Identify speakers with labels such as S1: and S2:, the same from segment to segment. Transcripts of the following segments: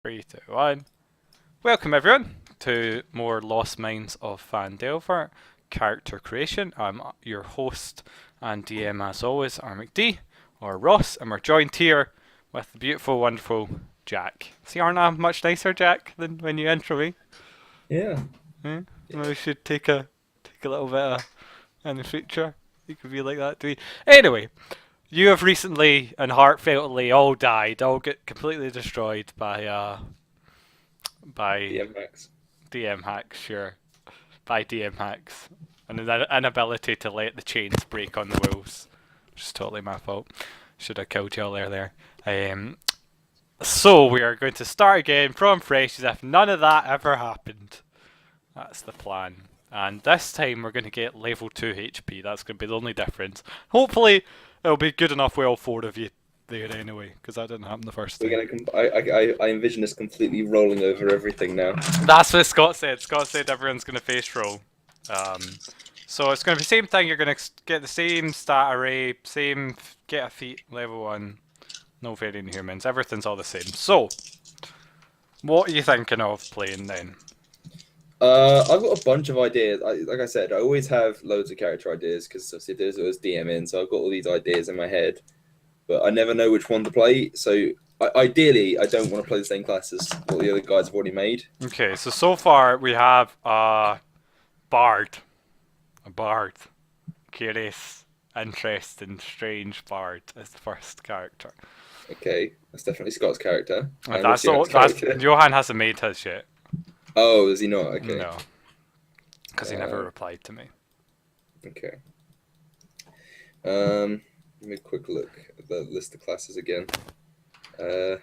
S1: Three, two, one. Welcome everyone to more Lost Minds of Fandelver character creation. I'm your host and DM as always, McD or Ross, and we're joined here with the beautiful, wonderful Jack. See, aren't I much nicer, Jack, than when you intro me?
S2: Yeah.
S1: Yeah? Well, we should take a little bit of in the future. You could be like that to me. Anyway, you have recently and heartfeltly all died, all get completely destroyed by
S2: DM Max.
S1: DM hacks, sure. By DM hacks. And an inability to let the chains break on the wolves. Which is totally my fault. Should have killed you all earlier. Um, so we are going to start again from fresh as if none of that ever happened. That's the plan. And this time we're going to get level 2 HP. That's going to be the only difference. Hopefully it'll be good enough with all four of you there anyway, because that didn't happen the first
S2: We're
S1: time.
S2: gonna. I envision us completely rolling over everything now.
S1: That's what Scott said. Scott said everyone's going to face roll. Um, so it's going to be the same thing. You're going to get the same stat array, same get a feat level 1. No varying humans. Everything's all the same. So, what are you thinking of playing then?
S2: I've got a bunch of ideas. Like I said, I always have loads of character ideas because obviously there's always DMing, so I've got all these ideas in my head, but I never know which one to play. So ideally, I don't want to play the same class as what the other guys have already made.
S1: Okay, so far we have bard. A bard. Curious, interesting, strange bard as the first character.
S2: Okay, that's definitely Scott's character. And what's
S1: That's
S2: your
S1: all.
S2: next
S1: That's
S2: character?
S1: Johan hasn't made his yet.
S2: Oh, is he not? Okay.
S1: No, because he never
S2: Uh,
S1: replied to me.
S2: okay. Let me quick look at the list of classes again. Uh,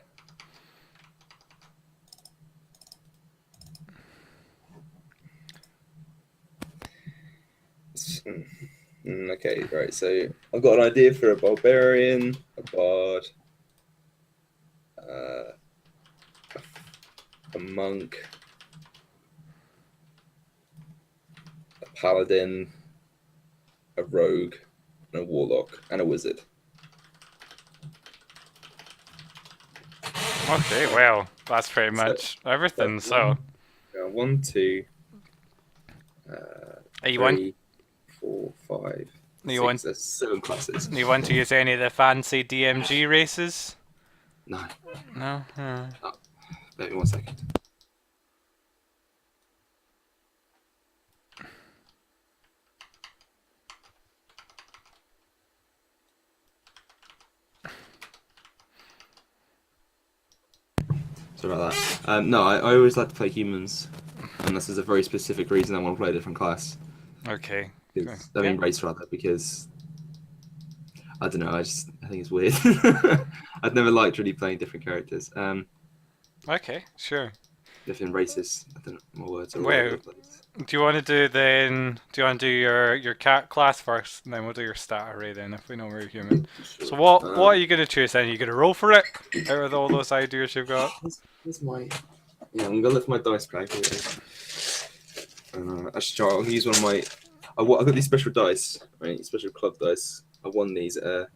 S2: okay, right. So I've got an idea for a barbarian, a bard, uh, a monk, a paladin, a rogue, and a warlock, and a wizard.
S1: Okay, well, that's pretty
S2: So
S1: much everything.
S2: that's
S1: So,
S2: one, two,
S1: you want
S2: three, four, five,
S1: you want
S2: six. There's 7 classes.
S1: you want to use any of the fancy DMG races?
S2: No,
S1: No.
S2: wait 1 second. Sorry about that. No, I always like to play humans, unless there's a very specific reason I want to play a different class.
S1: Okay.
S2: I
S1: Yeah.
S2: mean race rather, because I don't know. I think it's weird. I've never liked really playing different characters.
S1: Okay. Sure.
S2: Different races. I don't know. My words are all over
S1: Well,
S2: the place.
S1: do you want to do then? Do you want to do your cat class first, and then we'll do your stat array then, if we know we're human.
S2: Sure.
S1: So what are you gonna choose then? Are you gonna roll for it out of all those ideas you've got?
S2: Where's my? Yeah, I'm gonna lift my dice bag. Actually, I'll use one of my. I've got these special dice, right? Special club dice. I won these at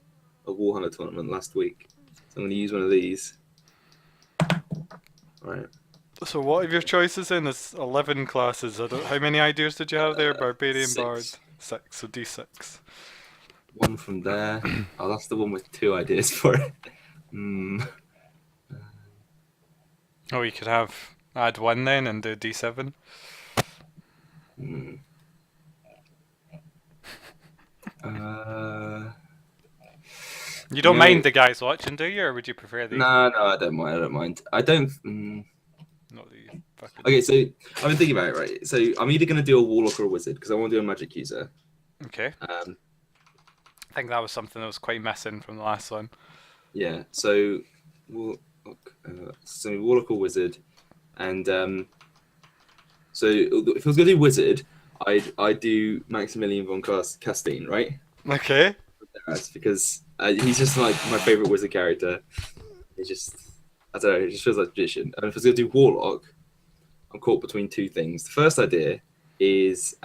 S2: a Warhammer tournament last week, so I'm gonna use one of these. Right.
S1: So what are your choices then? There's 11 classes. How many ideas did you have there? Barbarian, Bard,
S2: 6.
S1: 6. So D6.
S2: One from there. Oh, that's the one with 2 ideas for it. Hmm.
S1: Oh, you could add 1 then and do D7.
S2: Hmm. Uh,
S1: You
S2: you
S1: don't
S2: know,
S1: mind the guys watching, do you? Or would you prefer the...
S2: no, I don't mind. I don't mind. I don't.
S1: Not the fucking...
S2: Okay, so I've been thinking about it, right? So I'm either gonna do a warlock or a wizard because I want to do a magic user.
S1: Okay.
S2: Um,
S1: I think that was something that was quite missing from the last one.
S2: yeah. So warlock or wizard, and so if I was gonna do wizard, I'd do Maximilian von Castine, right?
S1: Okay.
S2: That's because he's just like my favorite wizard character. He just, I don't know, it just feels like a magician. And if I was going to do Warlock, I'm caught between 2 things. The first idea is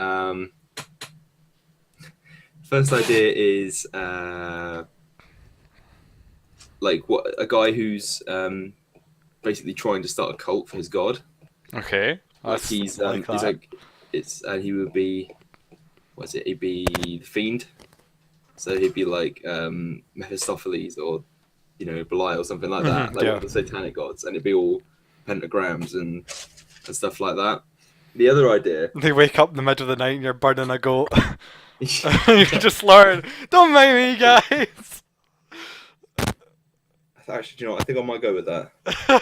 S2: like what a guy who's basically trying to start a cult for his god.
S1: Okay.
S2: Like
S1: That's
S2: he's
S1: like
S2: he's
S1: that.
S2: like it's and he would be what's it? He'd be the fiend. So he'd be like Mephistopheles or Belial or something like that, like one
S1: Yeah.
S2: of the satanic gods, and it'd be all pentagrams and stuff like that. The other idea,
S1: They wake up in the middle of the night and you're burning a goat. You just learn. Don't mind me, guys.
S2: actually, do you know what? I think I might go with that.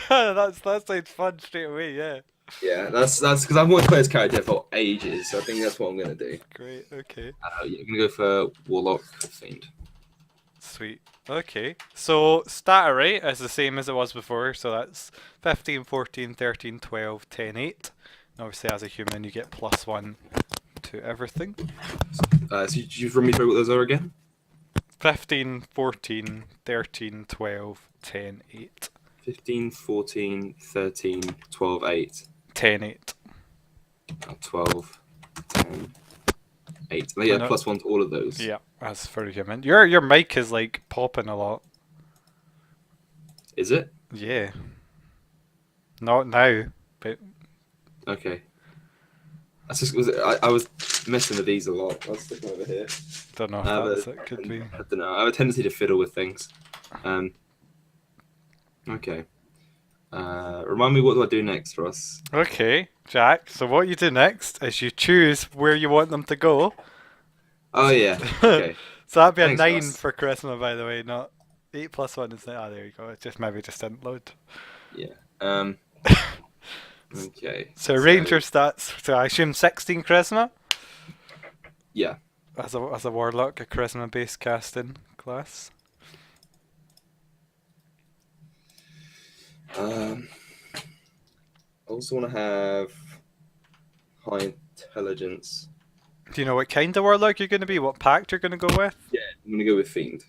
S1: That sounds fun straight away. Yeah.
S2: Yeah, that's because I've wanted to play this character for ages, so I think that's what I'm gonna do.
S1: Great. Okay.
S2: Yeah, I'm gonna go for Warlock Fiend.
S1: Sweet. Okay. So stat array is the same as it was before. So that's 15, 14, 13, 12, 10, 8. And obviously, as a human, you get +1 to everything.
S2: So you run me through what those are again?
S1: 15, 14, 13, 12, 10, 8.
S2: 15, 14, 13, 12, 8.
S1: 10, 8.
S2: 12, 10, 8. Oh, yeah, +1 to all of those.
S1: Yeah, as for a human. Your mic is like popping a lot.
S2: Is it?
S1: Yeah. Not now, but
S2: Okay. That's just I was messing with these a lot. I'll stick them over here.
S1: don't know if it could be.
S2: I don't know. I have a tendency to fiddle with things. Okay. Remind me, what do I do next, Ross?
S1: Okay, Jack. So what you do next is you choose where you want them to go.
S2: Oh yeah. Okay.
S1: So that'd be a
S2: Thanks,
S1: 9
S2: Ross.
S1: for charisma, by the way, not 8 + 1 is not. Oh, there you go. It just maybe just didn't load.
S2: Yeah. Okay.
S1: So ranger stats. So I assume 16 charisma
S2: Yeah.
S1: as a warlock, a charisma based casting class.
S2: I also want to have high intelligence.
S1: Do you know what kind of warlock you're going to be? What pact you're going to go with?
S2: Yeah, I'm gonna go with Fiend.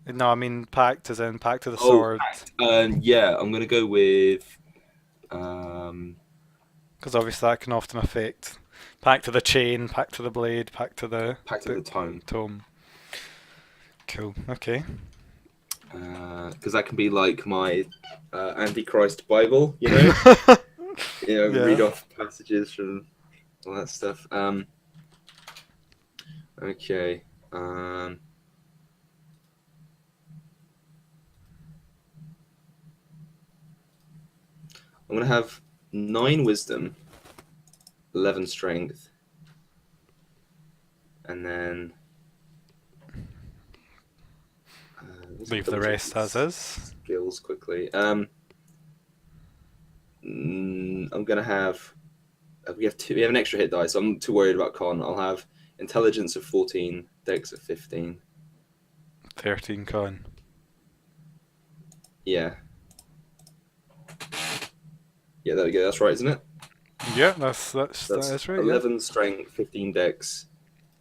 S1: No, I mean pact as in pact of the sword.
S2: Yeah, I'm gonna go with.
S1: Because obviously that can often affect pact to the chain, pact to the blade, pact to the tome. Cool. Okay.
S2: Because that can be like my Antichrist Bible, you know.
S1: Yeah.
S2: Read off passages from all that stuff. Okay. I'm gonna have 9 wisdom, 11 strength, and then
S1: Leave the rest as is.
S2: skills quickly. I'm gonna have. We have an extra hit die, so I'm not too worried about con. I'll have intelligence of 14, dex of 15.
S1: 13 con.
S2: Yeah. Yeah, there we go. That's right, isn't it?
S1: Yeah, that is right.
S2: 11 strength, 15 dex,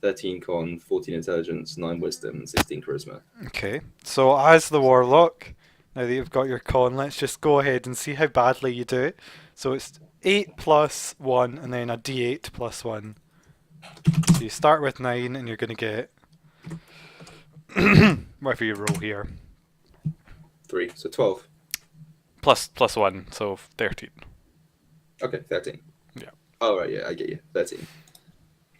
S2: 13 con, 14 intelligence, 9 wisdom, and 16 charisma.
S1: Okay, so as the warlock, now that you've got your con, let's just go ahead and see how badly you do it. So it's 8 + 1, and then a d8 + 1. So you start with 9, and you're going to get whatever you roll here.
S2: 3, so 12.
S1: Plus 1, so 13.
S2: Okay, 13.
S1: Yeah.
S2: Oh, right, yeah, I get you. 13.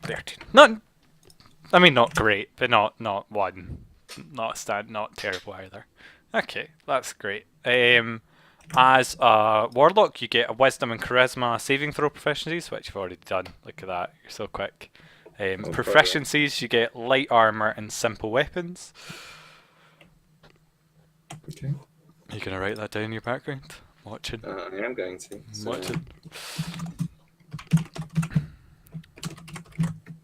S1: 13. Not great, but not 1. Not terrible either. Okay, that's great. As a warlock, you get a wisdom and charisma saving throw proficiencies, which you've already done. Look at that, you're so quick. Proficiencies, you get light armor and simple weapons.
S2: Okay.
S1: Are you gonna write that down in your background? Watching.
S2: I am going to. So...
S1: Watching.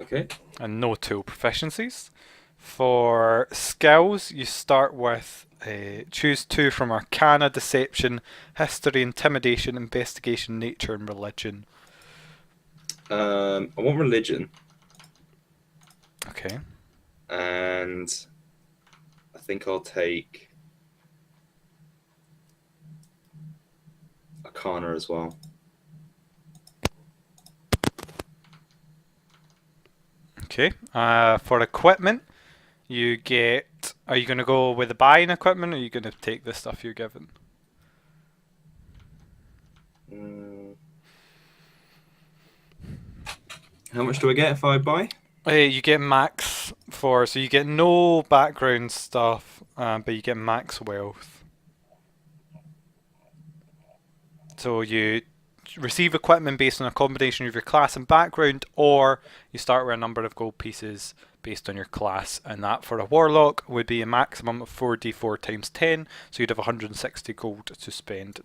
S2: Okay.
S1: And no tool proficiencies. For skills, you start with choose 2 from Arcana, Deception, History, Intimidation, Investigation, Nature, and Religion.
S2: I want religion.
S1: Okay.
S2: And I think I'll take Arcana as well.
S1: Okay. For equipment, you get. Are you going to go with the buying equipment, or are you going to take the stuff you're given?
S2: Mm, how much do I get if I buy?
S1: You get max so you get no background stuff, but you get max wealth. So you receive equipment based on a combination of your class and background, or you start with a number of gold pieces based on your class, and that for a warlock would be a maximum of 4d4 times 10, so you'd have 160 gold to spend.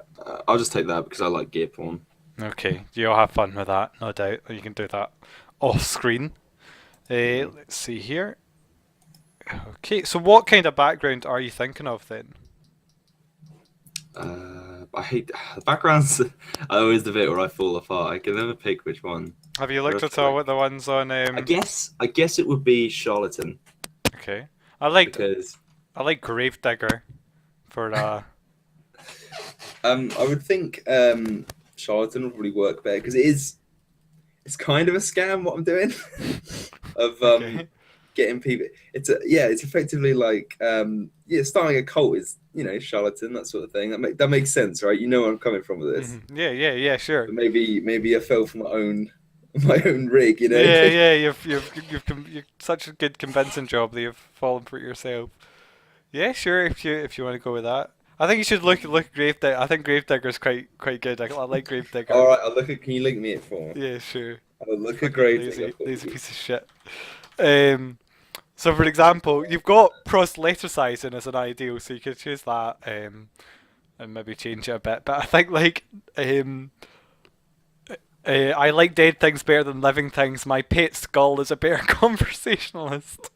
S2: I'll just take that because I like gear porn.
S1: Okay, you'll have fun with that, no doubt. You can do that off screen. Let's see here. Okay, so what kind of background are you thinking of then?
S2: I hate the backgrounds. I always the bit where I fall apart. I can never pick which one.
S1: Have you looked at all at the ones on?
S2: I guess it would be charlatan.
S1: Okay, I like
S2: because
S1: Gravedigger for
S2: I would think charlatan would probably work better because it's kind of a scam what I'm doing of
S1: Okay.
S2: getting people. It's effectively like starting a cult is charlatan, that sort of thing. That makes sense, right? You know where I'm coming from with this.
S1: Yeah, sure.
S2: But maybe I fell for my own rig,
S1: Yeah. You've such a good convincing job that you've fallen for it yourself. Yeah, sure. If you want to go with that, I think you should look at Gravedigger. I think Gravedigger's quite good. I like Gravedigger.
S2: All right, I'll look at. Can you link me it for?
S1: Yeah, sure.
S2: I'll look at
S1: Fucking
S2: Gravedigger.
S1: lazy piece of shit. So for example, you've got proselytizing as an ideal, so you could choose that and maybe change it a bit. But I think I like dead things better than living things. My pet skull is a better conversationalist.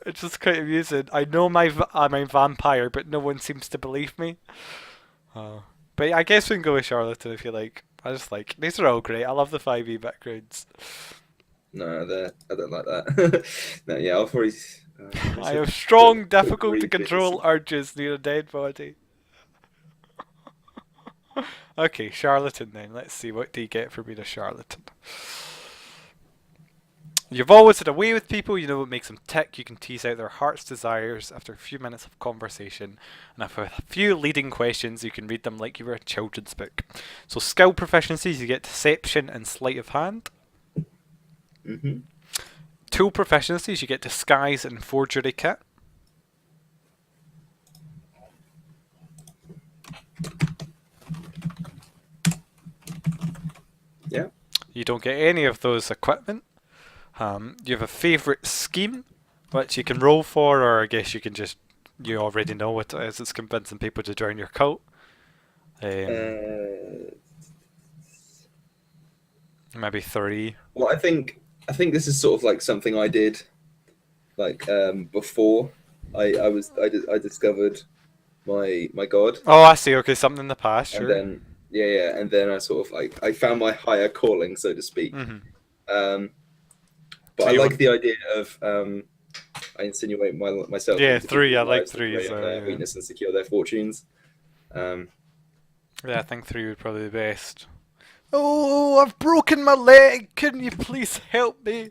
S1: It's just quite amusing. I know I'm a vampire, but no one seems to believe me. But I guess we can go with charlatan if you like. These are all great. I love the 5e backgrounds.
S2: No, I don't like that. No, yeah, I'll probably.
S1: I have strong, difficult to control urges near a dead body. Okay, charlatan then. Let's see, what do you get for being a charlatan? You've always had a way with people, you know what makes them tick, you can tease out their heart's desires after a few minutes of conversation, and with a few leading questions you can read them like you were a children's book. So skill proficiencies, you get deception and sleight of hand.
S2: Mm-hmm.
S1: Tool proficiencies, you get disguise and forgery kit.
S2: Yeah.
S1: You don't get any of those equipment. You have a favourite scheme, which you can roll for, or I guess you already know what it is. It's convincing people to join your cult. Maybe 3.
S2: Well, I think this is sort of like something I did, like before I discovered my god.
S1: Oh, I see. Okay, something in the past. Sure.
S2: And then and then I sort of like I found my higher calling, so to speak.
S1: Mm-hmm.
S2: But
S1: So
S2: I like the idea of I insinuate myself.
S1: Yeah,
S2: into
S1: 3. I
S2: people's
S1: like
S2: lives to
S1: 3.
S2: create their weakness and secure their fortunes.
S1: Yeah, I think 3 would probably be the best. Oh, I've broken my leg. Can you please help me?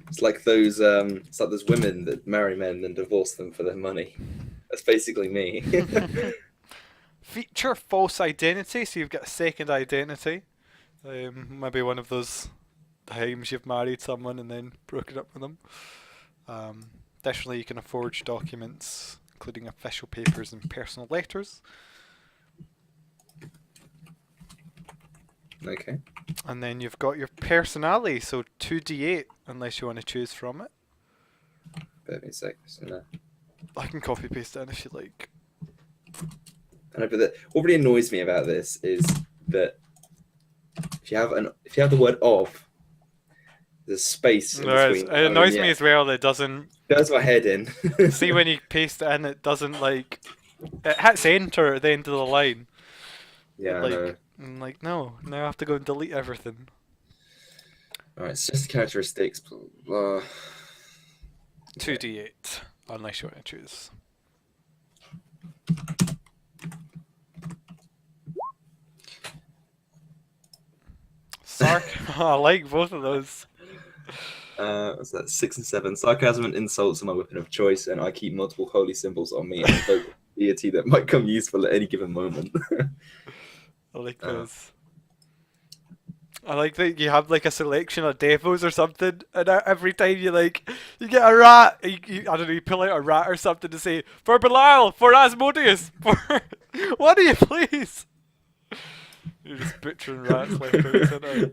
S2: It's like those women that marry men and divorce them for their money. That's basically me.
S1: Feature false identity, so you've got a second identity. Maybe one of those times you've married someone and then broken up with them. Additionally, you can forge documents, including official papers and personal letters.
S2: Okay.
S1: And then you've got your personality, so 2d8, unless you want to choose from it.
S2: Bear me a sec. So
S1: I can copy paste it in if you like.
S2: I know, but what really annoys me about this is that if you have the word "of," there's space in between.
S1: It annoys me as well that it doesn't.
S2: Does my head in.
S1: See, when you paste it in, it doesn't it hits enter at the end of the line.
S2: Yeah, I know.
S1: I'm like, no, now I have to go and delete everything.
S2: Alright, it's just characteristics.
S1: 2d8, unless you want to choose. I like both of those.
S2: What's that? 6 and 7. Sarcasm and insults are my weapon of choice, and I keep multiple holy symbols on me and invoke deity that might come useful at any given moment.
S1: I like those. I like that you have like a selection of devils or something, and every time you get a rat, I don't know, you pull out a rat or something to say, for Belial, for Asmodeus, for what do you please? You're just butchering rats left, right, centre.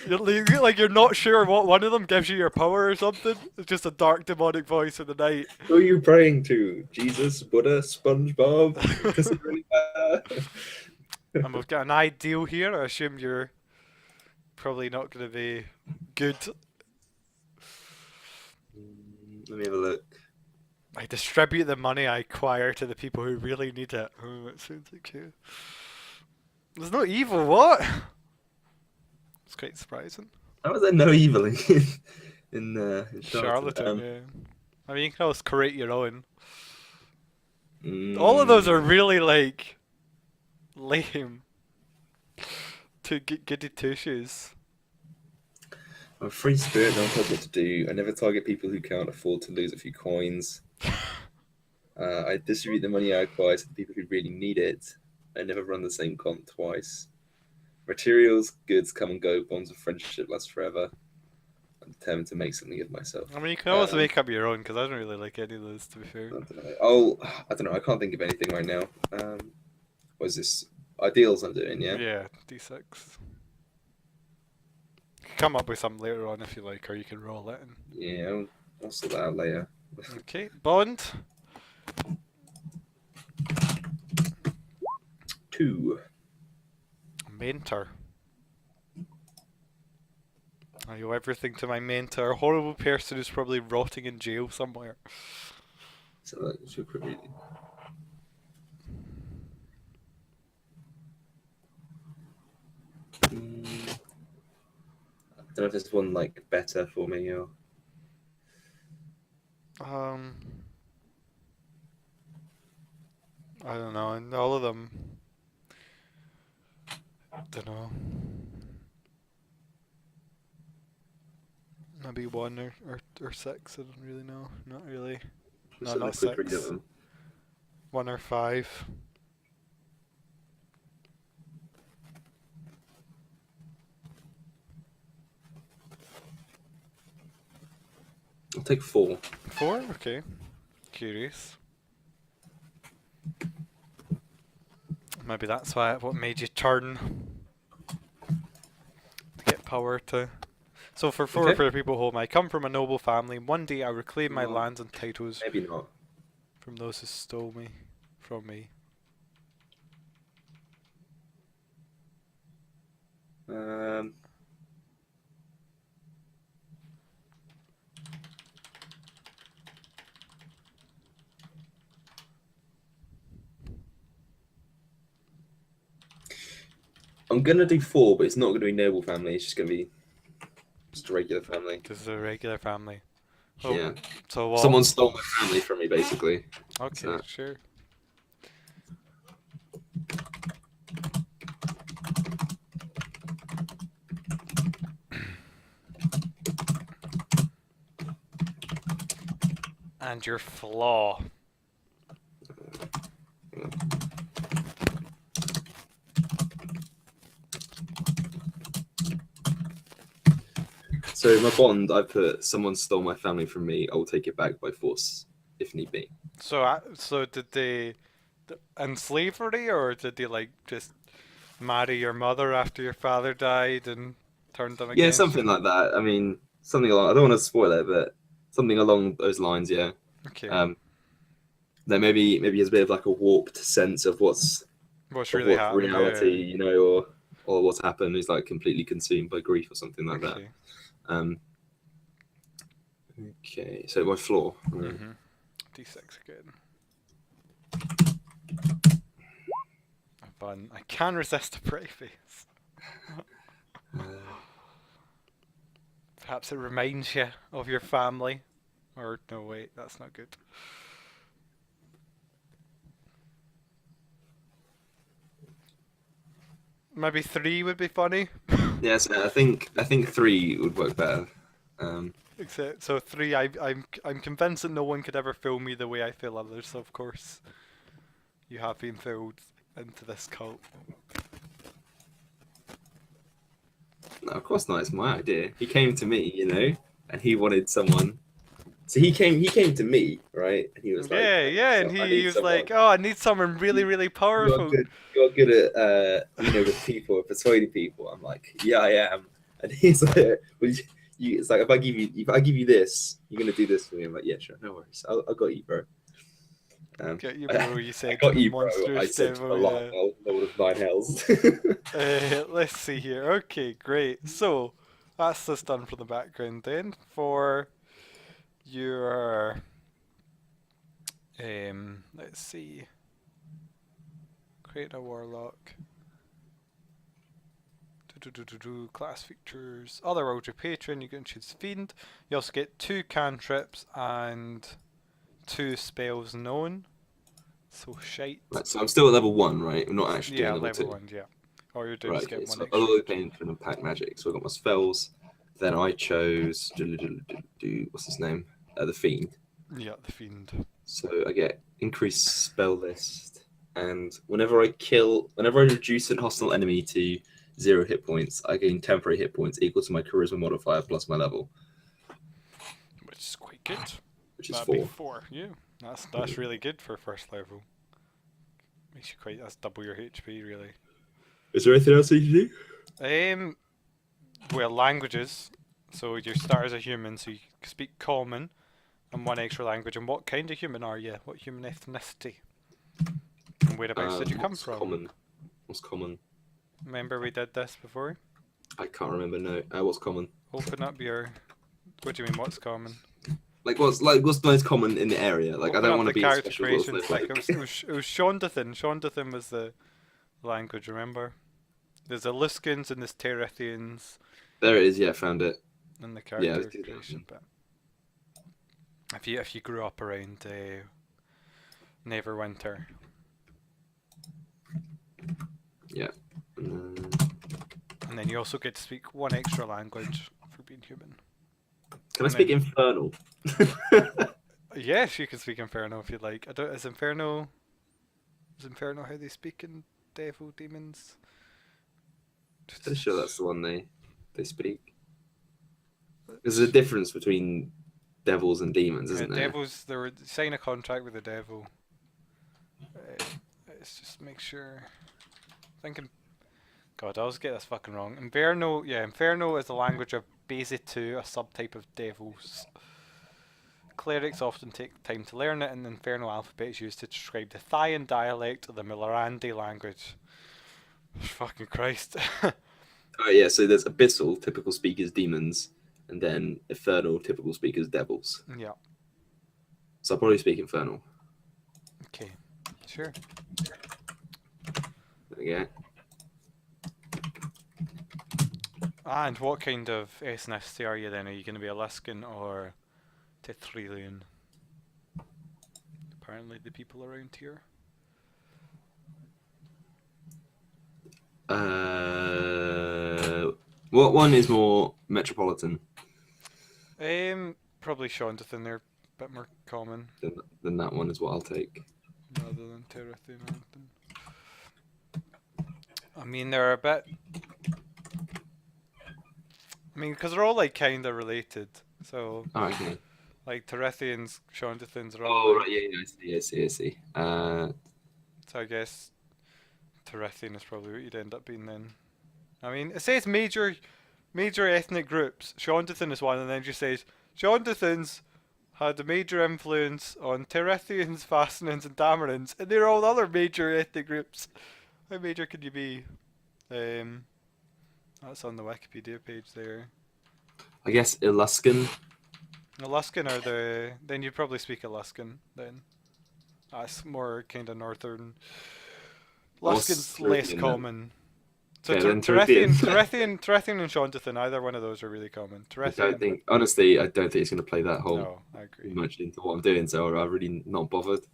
S1: You're not sure what one of them gives you your power or something. It's just a dark demonic voice in the night.
S2: Who are you praying to? Jesus, Buddha, SpongeBob? Does it really matter?
S1: And we've got an ideal here. I assume you're probably not going to be good.
S2: Let me have a look.
S1: I distribute the money I acquire to the people who really need it. Oh, it sounds like you. There's no evil, what? It's quite surprising.
S2: How is there no evil in in
S1: Charlatan, yeah. I mean, you can always create your own.
S2: Mm,
S1: All of those are really, like, lame. To goody two shoes.
S2: I'm a free spirit, no one tells me what to do. I never target people who can't afford to lose a few coins. I distribute the money I acquire to the people who really need it. I never run the same comp twice. Materials, goods come and go. Bonds of friendship last forever. I'm determined to make something of myself.
S1: I mean, you can always make up your own, because I don't really like any of those, to be fair.
S2: I don't know. I can't think of anything right now. What is this? Ideals I'm doing, yeah?
S1: Yeah, D6. You can come up with some later on if you like, or you can roll it in.
S2: Yeah, I'll sort that out later.
S1: Okay, Bond.
S2: 2.
S1: Mentor. I owe everything to my mentor, a horrible person who's probably rotting in jail somewhere.
S2: So that should quickly. I don't know if there's one like better for me or.
S1: I don't know, and all of them. Don't know. Maybe 1 or 6. I don't really know. Not really. No, not 6. 1 or 5.
S2: I'll take 4.
S1: 4? Okay. Curious. Maybe that's what made you turn to get power to. So for 4
S2: Okay.
S1: for the people home, I come from a noble family. One day I reclaim my lands and titles
S2: Maybe not.
S1: from those who stole me from me.
S2: I'm gonna do 4, but it's not gonna be noble family. It's just gonna be just a regular family.
S1: This is a regular family. Oh,
S2: Yeah.
S1: so what?
S2: Someone stole my family from me, basically.
S1: Okay,
S2: So.
S1: sure. And your flaw.
S2: So my bond, I put someone stole my family from me. I will take it back by force, if need be.
S1: So did they in slavery, or did they like just marry your mother after your father died and turned them
S2: Yeah,
S1: against
S2: something
S1: you?
S2: like that. I mean, something along. I don't want to spoil it, but something along those lines. Yeah.
S1: Okay.
S2: Then maybe he has a bit of like a warped sense of what's
S1: really happening?
S2: reality,
S1: Yeah.
S2: you know, or what's happened. He's like completely consumed by grief or something like
S1: Okay.
S2: that. Okay, so my flaw.
S1: D6 again. Fun. I can resist a pretty face. Perhaps it reminds you of your family. Or, no, wait, that's not good. Maybe 3 would be funny.
S2: Yes, I think 3 would work better.
S1: Except, so 3, I'm convinced that no one could ever fool me the way I fool others. So of course, you have been fooled into this cult.
S2: of course not. It's my idea. He came to me, you know, and he wanted someone. So he came to me, right? And he was like,
S1: Yeah, yeah, and
S2: I
S1: he
S2: need
S1: was
S2: someone.
S1: like, "Oh, I need someone really, really
S2: You're
S1: powerful."
S2: good. You're good at with people, persuading people. I'm like, yeah, I am. And he's like, well, it's like if I give you this, you're gonna do this for me. I'm like, yeah, sure, no worries. I got you, bro.
S1: Get you,
S2: I
S1: bro. You said to
S2: got
S1: the
S2: you, bro. I
S1: monstrous
S2: said to the
S1: devil. Yeah.
S2: Lord of Nine Hells.
S1: Let's see here. Okay, great. So that's just done for the background. Then for your let's see, create a warlock. Class features. Other worlds your patron. You can choose fiend. You also get 2 cantrips and 2 spells known. So shite.
S2: Right, so I'm still at level 1, right? I'm not actually
S1: Yeah,
S2: doing level
S1: level
S2: 2.
S1: 1. Yeah. All you're doing
S2: Right,
S1: is
S2: okay.
S1: getting one
S2: So I'll
S1: extra.
S2: always paying for the pack magic. So I got my spells. Then I chose what's his name? The fiend.
S1: Yeah, the fiend.
S2: So I get increased spell list, and whenever I reduce a hostile enemy to 0 hit points, I gain temporary hit points equal to my charisma modifier plus my level,
S1: Which is quite good.
S2: which is
S1: That'd
S2: 4.
S1: be 4. Yeah, that's really good for first level. Makes you quite. That's double your HP really.
S2: Is there anything else you can do?
S1: Well, languages. So you start as a human, so you speak common and 1 extra language. And what kind of human are you? What human ethnicity? And whereabouts did you come
S2: What's
S1: from?
S2: common? What's common?
S1: Remember we did this before?
S2: I can't remember. No. What's common?
S1: Open up your. What do you mean? What's common?
S2: What's the most common in the area? Like,
S1: Open
S2: I don't
S1: up
S2: want to
S1: the
S2: be a
S1: character
S2: special little
S1: creations.
S2: snowflake.
S1: Like it was Shondathan. Shondathan was the language. Remember? There's the Luskins and there's Terethians.
S2: There it is. Yeah, found it.
S1: And the
S2: Yeah,
S1: character
S2: let's do that.
S1: creation bit. If you grew up around Neverwinter.
S2: Yeah.
S1: And then you also get to speak 1 extra language for being human.
S2: Can I speak Infernal?
S1: Yes, you can speak Inferno if you like. I don't. Is Inferno how they speak in Devil Demons?
S2: Pretty sure that's the one they speak. There's a difference between devils and demons, isn't there?
S1: Devils, they were sign a contract with the devil. Let's just make sure. Thinking. God, I always get this fucking wrong. Inferno, yeah, Inferno is the language of Basitu, a subtype of devils. Clerics often take time to learn it, and the Infernal alphabet is used to describe the Thaian dialect of the Milorandi language. Fucking Christ.
S2: Oh yeah, so there's Abyssal, typical speakers demons, and then Infernal, typical speakers devils.
S1: Yeah.
S2: So I'll probably speak Infernal.
S1: Okay. Sure.
S2: There we go.
S1: And what kind of ethnicity are you then? Are you going to be a Luskan or Tethrilian? Apparently the people around here.
S2: What one is more metropolitan
S1: Probably Shondathan. They're a bit more common
S2: than that one is what I'll take.
S1: rather than Terethian. I mean, they're a bit. I mean, because they're all like kind of related. So,
S2: Oh, okay.
S1: like Terethians, Shondathans are all.
S2: Oh,
S1: like,
S2: right, yeah, I see.
S1: So I guess Terethian is probably what you'd end up being then. I mean, it says major ethnic groups. Shondathan is one, and then it just says Shondathans had a major influence on Terethians, Fastenans, and Damarans, and they're all other major ethnic groups. How major could you be? That's on the Wikipedia page there.
S2: I guess Eluskan.
S1: Alaskan are the. Then you'd probably speak Alaskan then. That's more kind of northern. Luskan's less common. So
S2: Okay, then
S1: Terethian and Shondathan, either one of those are really common.
S2: I don't think it's going to play that whole
S1: No, I agree.
S2: much into what I'm doing, so I'm really not bothered.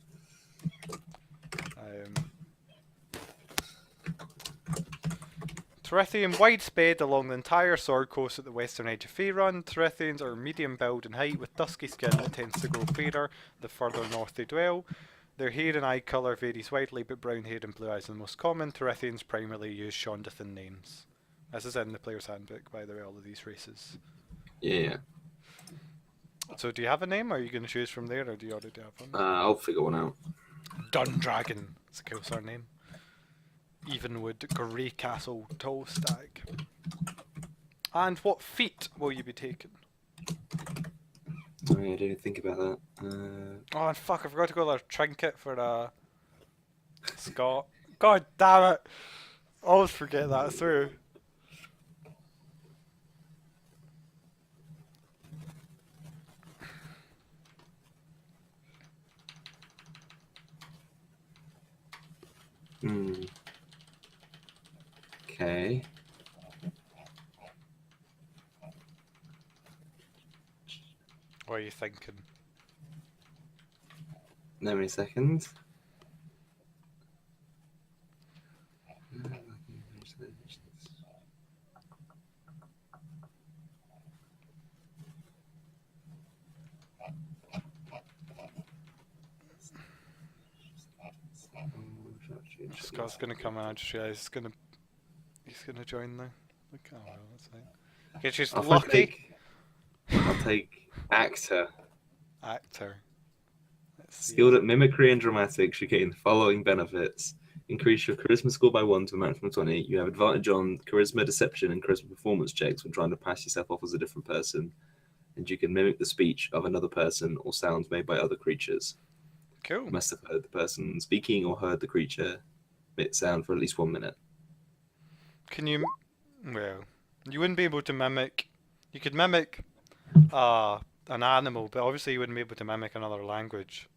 S1: Terethian widespread along the entire sword coast at the western edge of Faerun. Terethians are medium build and height with dusky skin that tends to grow fairer the further north they dwell. Their hair and eye colour varies widely, but brown hair and blue eyes are the most common. Terethians primarily use Shondathan names, This is in the player's handbook, by the way, all of these races.
S2: Yeah.
S1: So do you have a name, or are you going to choose from there, or do you already have one?
S2: I'll figure one out.
S1: Dundragon. It's a cool surname. Evenwood Grey Castle Tall Stag. And what feat will you be taking?
S2: Oh, yeah, I didn't think about that.
S1: Oh, and fuck, I forgot to go to trinket for Scott. God damn it! Always forget that through.
S2: Okay.
S1: What are you thinking?
S2: No many seconds.
S1: Scott's gonna come in. I just realised he's gonna join now. Look, oh well, that's fine. Okay, she's lucky.
S2: I'll take actor.
S1: Actor.
S2: Skilled at mimicry and dramatics, you gain the following benefits. Increase your charisma score by 1 to a maximum of 20. You have advantage on charisma, deception, and charisma performance checks when trying to pass yourself off as a different person. And you can mimic the speech of another person or sounds made by other creatures.
S1: Cool.
S2: You must have heard the person speaking or heard the creature emit sound for at least 1 minute.
S1: Can you... Well, you wouldn't be able to mimic... You could mimic an animal, but obviously you wouldn't be able to mimic another language.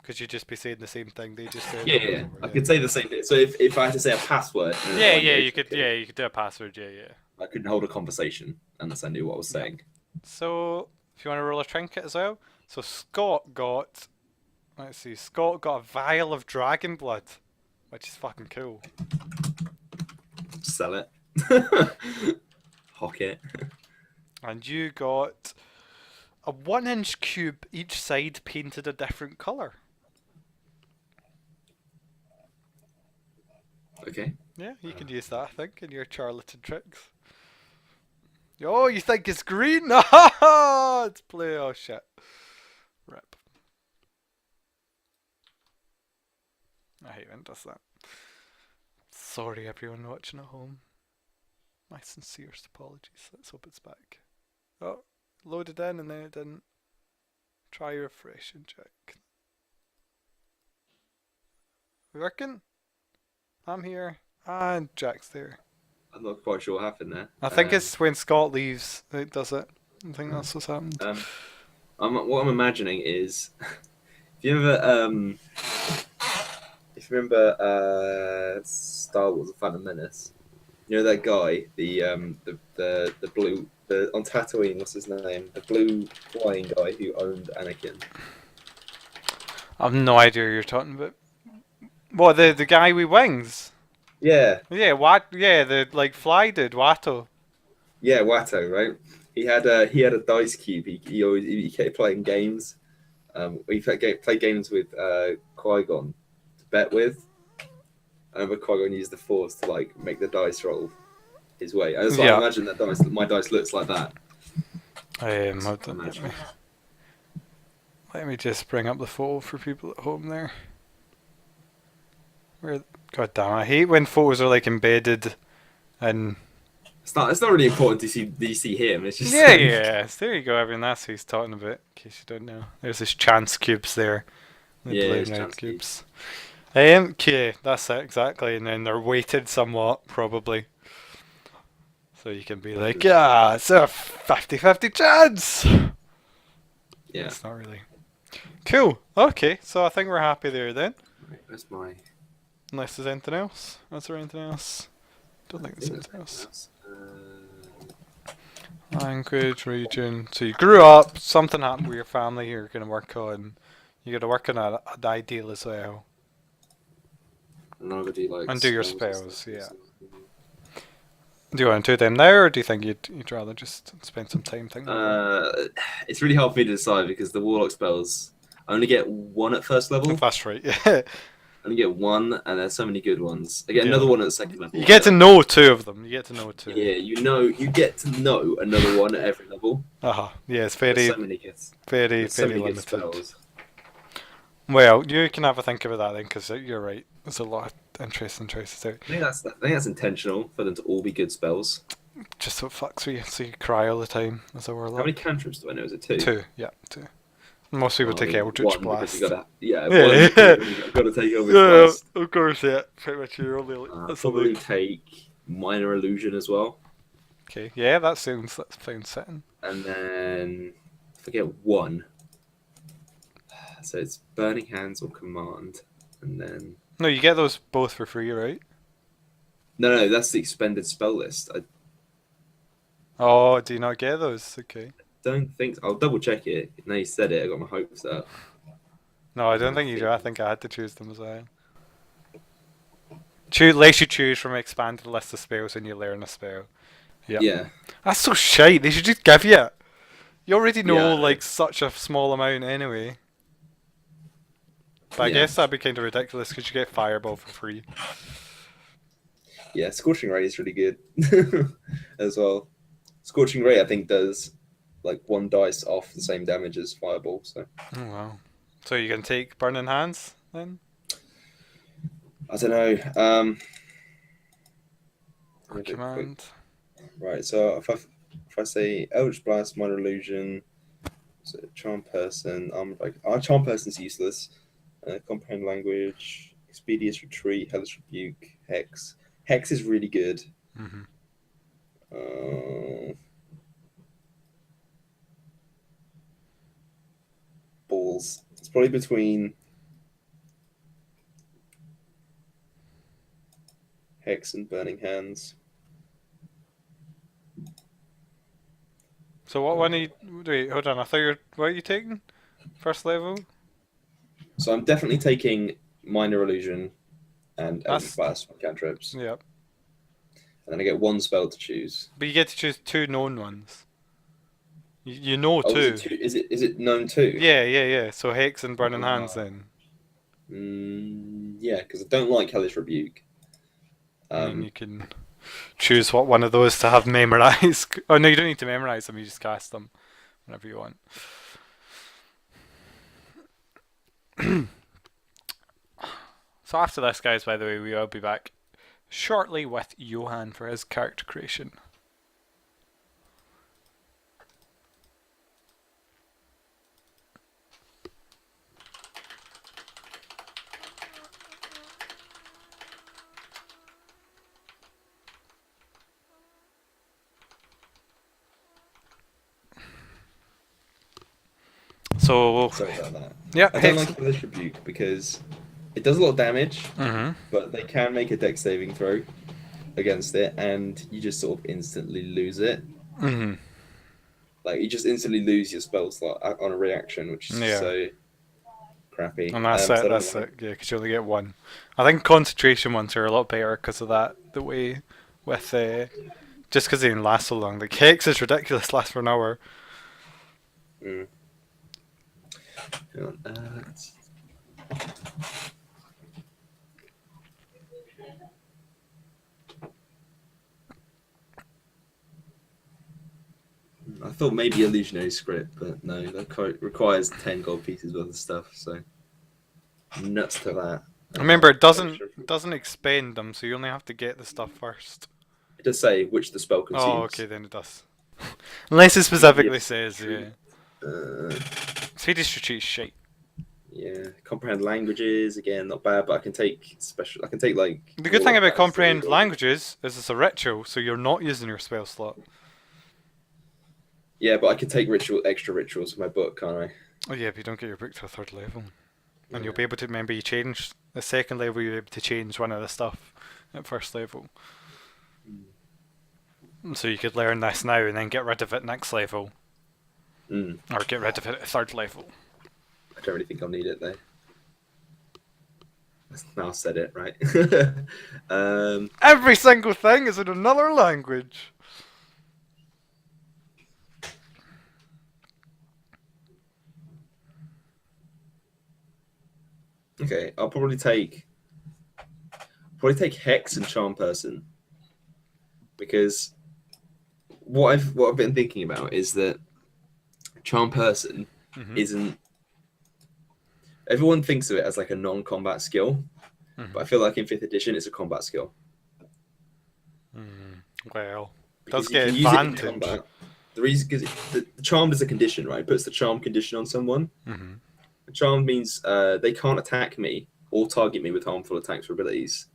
S1: Because you'd just be saying the same thing they just said.
S2: Yeah. I could say the same thing. So if I had to say a password...
S1: you could do a password, yeah.
S2: I couldn't hold a conversation unless I knew what I was saying.
S1: So, if you want to roll a trinket as well. So Scott got... Let's see, Scott got a vial of dragon blood. Which is fucking cool.
S2: Sell it. Hock it.
S1: And you got a 1-inch cube, each side painted a different colour.
S2: Okay.
S1: Yeah, you can use that, I think, in your charlatan tricks. Oh, you think it's green? It's blue. Oh, shit. Rip. I hate when it does that. Sorry, everyone watching at home. My sincerest apologies. Let's hope it's back. Oh, loaded in and then it didn't. Try refresh and check. Working? I'm here. And Jack's there.
S2: I'm not quite sure what happened there.
S1: I think it's when Scott leaves it does it. I think that's what's happened.
S2: What I'm imagining is, if you ever, if you remember Star Wars: The Phantom Menace, you know that guy, the blue, on Tatooine, what's his name? The blue flying guy who owned Anakin.
S1: I have no idea what you're talking about. What, the guy with wings?
S2: Yeah.
S1: Yeah, what? Yeah, the like fly dude, Watto.
S2: Yeah, Watto, right? He had a dice cube. He kept playing games. He played games with Qui-Gon to bet with. But Qui-Gon used the Force to like make the dice roll his way. And so I imagine that my dice looks like that.
S1: Let me just bring up the photo for people at home there. God damn, I hate when photos are like embedded and...
S2: It's not really important to see him, it's just...
S1: Yeah, there you go everyone, that's who he's talking about, in case you don't know. There's his chance cubes there. The blue night cubes. Okay, that's it, exactly, and then they're weighted somewhat, probably. So you can be like, yeah, it's a 50-50 chance!
S2: Yeah.
S1: It's not really. Cool, okay, so I think we're happy there then.
S2: Right, where's my...
S1: Unless there's anything else. Is there anything else? Don't think there's anything else. Language, region. So you grew up, something happened with your family you're going to work on. You got to work on an ideal as well. And do your spells, yeah. Do you want to do them now, or do you think you'd rather just spend some time thinking about it?
S2: It's really hard for me to decide because the Warlock spells, I only get one at first level.
S1: That's right, yeah.
S2: only get one, and there's so many good ones. I get
S1: Yeah.
S2: another one at the second level.
S1: You get to know two of them. You get to know two.
S2: Yeah, you get to know another one at every level.
S1: Yeah, it's
S2: There's
S1: very,
S2: so many good,
S1: very,
S2: there's so
S1: very
S2: many good
S1: limited.
S2: spells.
S1: Well, you can have a think about that then, because you're right. There's a lot of interesting choices out.
S2: I think that's intentional for them to all be good spells.
S1: Just so it fucks with you, so you cry all the time as a
S2: How
S1: warlock.
S2: many cantrips do I know? Is it two?
S1: Two, yeah, two. Most people take Eldritch
S2: one
S1: Blast.
S2: because you gotta, yeah,
S1: Yeah,
S2: one
S1: yeah.
S2: you've got to take over
S1: Yeah,
S2: blast.
S1: of course, yeah. Pretty much you're only. That's
S2: Probably take minor illusion as well,
S1: Okay, yeah, that's fine setting.
S2: and then forget one. So it's burning hands or command, and then
S1: No, you get those both for free, right?
S2: no, that's the expended spell list. I
S1: Oh, do you not get those? Okay.
S2: don't think I'll double check it. Now you said it, I got my hopes up.
S1: No, I don't think you do. I think I had to choose them as well. Unless you choose from an expanded list of spells and you learn a spell. Yep.
S2: Yeah,
S1: That's so shite. They should just give you it. You already know
S2: Yeah.
S1: like such a small amount anyway. But I
S2: Yeah.
S1: guess that'd be kind of ridiculous because you get Fireball for free.
S2: yeah. Scorching Ray is really good as well. Scorching Ray, I think, does like one dice off the same damage as Fireball. So
S1: Oh wow. So you can take Burning Hands then?
S2: I don't know.
S1: Or
S2: Let me do a quick-
S1: command?
S2: Right. So if I say Eldritch Blast, Minor Illusion, so Charm Person, Charm Person's useless. Comprehend Language, Expeditious Retreat, Hellish Rebuke, Hex. Hex is really good.
S1: Mm-hmm.
S2: Balls. It's probably between Hex and Burning Hands.
S1: So what one are you... Wait, hold on. I thought you were... What are you taking? First level?
S2: So I'm definitely taking Minor Illusion and
S1: That's-
S2: Eldritch Blast from cantrips.
S1: Yep.
S2: And then I get one spell to choose.
S1: But you get to choose two known ones. You know
S2: Oh,
S1: two.
S2: is it known two?
S1: Yeah. So Hex and Burning
S2: Ah.
S1: Hands then.
S2: Yeah, because I don't like Hellish Rebuke.
S1: I mean, you can choose what one of those to have memorized. Oh no, you don't need to memorize them. You just cast them whenever you want. So after this, guys, by the way, we will be back shortly with Johan for his character creation. So
S2: Sorry about that.
S1: yeah,
S2: I don't
S1: Hex.
S2: like Hellish Rebuke because it does a lot of damage,
S1: Mm-hmm.
S2: but they can make a dex saving throw against it, and you just sort of instantly lose it.
S1: Mm-hmm.
S2: Like you just instantly lose your spell slot on a reaction, which is
S1: Yeah.
S2: so crappy.
S1: And that's
S2: So I
S1: it.
S2: don't
S1: That's
S2: like-
S1: it. Yeah, because you only get one. I think concentration ones are a lot better because of that. The way with just because they didn't last so long. Like Hex is ridiculous. Lasts for an hour.
S2: Mm. Hang on, I thought maybe illusionary script, but no, that requires 10 gold pieces worth of stuff. So nuts to that.
S1: Remember, it doesn't expend them, so you only have to get the stuff first.
S2: It does say which the spell consumes.
S1: Oh, okay, then it does. Unless it specifically says, yeah. Swedish retreat is shite.
S2: Yeah, comprehend languages again, not bad, but I can take special. I can take like.
S1: The good thing
S2: war
S1: about
S2: attacks,
S1: comprehend
S2: so-
S1: languages is it's a ritual, so you're not using your spell slot.
S2: Yeah, but I can take extra rituals with my book, can't I?
S1: Oh yeah, but you don't get your book to a third level. And
S2: Yeah.
S1: you'll be able to remember you change the second level. You're able to change one of the stuff at first level. So you could learn this now and then get rid of it next level, or get rid of it at third level.
S2: I don't really think I'll need it though. Now I've said it right.
S1: Every single thing is in another language.
S2: Okay, I'll probably take probably take Hex and Charm Person, because what I've been thinking about is that Charm Person
S1: Mhm.
S2: isn't. Everyone thinks of it as like a non-combat skill, but I
S1: Mhm.
S2: feel like in 5th edition it's a combat skill
S1: Well, does
S2: because you
S1: get
S2: can use it in
S1: advantage.
S2: combat. The reason because the charmed is a condition, right? It puts the charm condition on someone.
S1: Mhm.
S2: The charm means they can't attack me or target me with harmful attacks or abilities,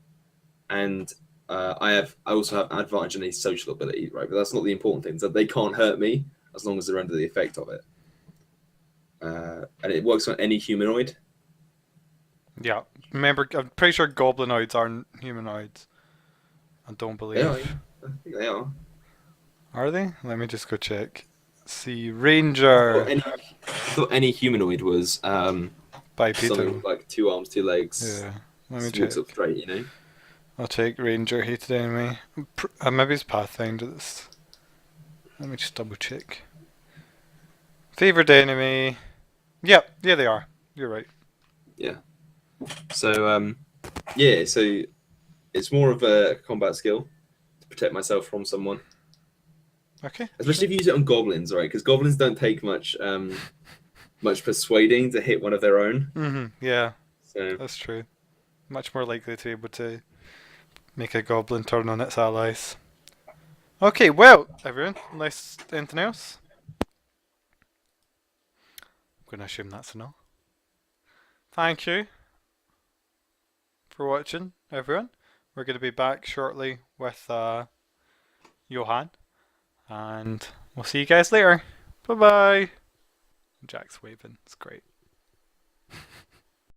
S2: and I also have advantage on a social ability, right? But that's not the important thing. That they can't hurt me as long as they're under the effect of it, and it works on any humanoid.
S1: Yeah. Remember, I'm pretty sure goblinoids aren't humanoids. I don't
S2: They are,
S1: believe.
S2: I think they are.
S1: Are they? Let me just go check. See,
S2: I thought
S1: Ranger.
S2: any humanoid was something
S1: Bipedal.
S2: with like 2 arms, 2 legs,
S1: Yeah. Let me
S2: just walks up
S1: check.
S2: straight, you know.
S1: I'll check Ranger hated enemy. Maybe it's Pathfinder. This. Let me just double check. Favored enemy. Yep. Yeah, they are. You're right.
S2: Yeah. So yeah, so it's more of a combat skill to protect myself from someone,
S1: Okay.
S2: especially
S1: Sure.
S2: if you use it on goblins, right? Because goblins don't take much persuading to hit one of their own.
S1: Yeah,
S2: So
S1: that's true. Much more likely to be able to make a goblin turn on its allies. Okay, well, everyone, unless anything else, I'm going to assume that's a no. Thank you for watching, everyone. We're going to be back shortly with Johan, and we'll see you guys later. Bye bye. Jack's waving. It's great.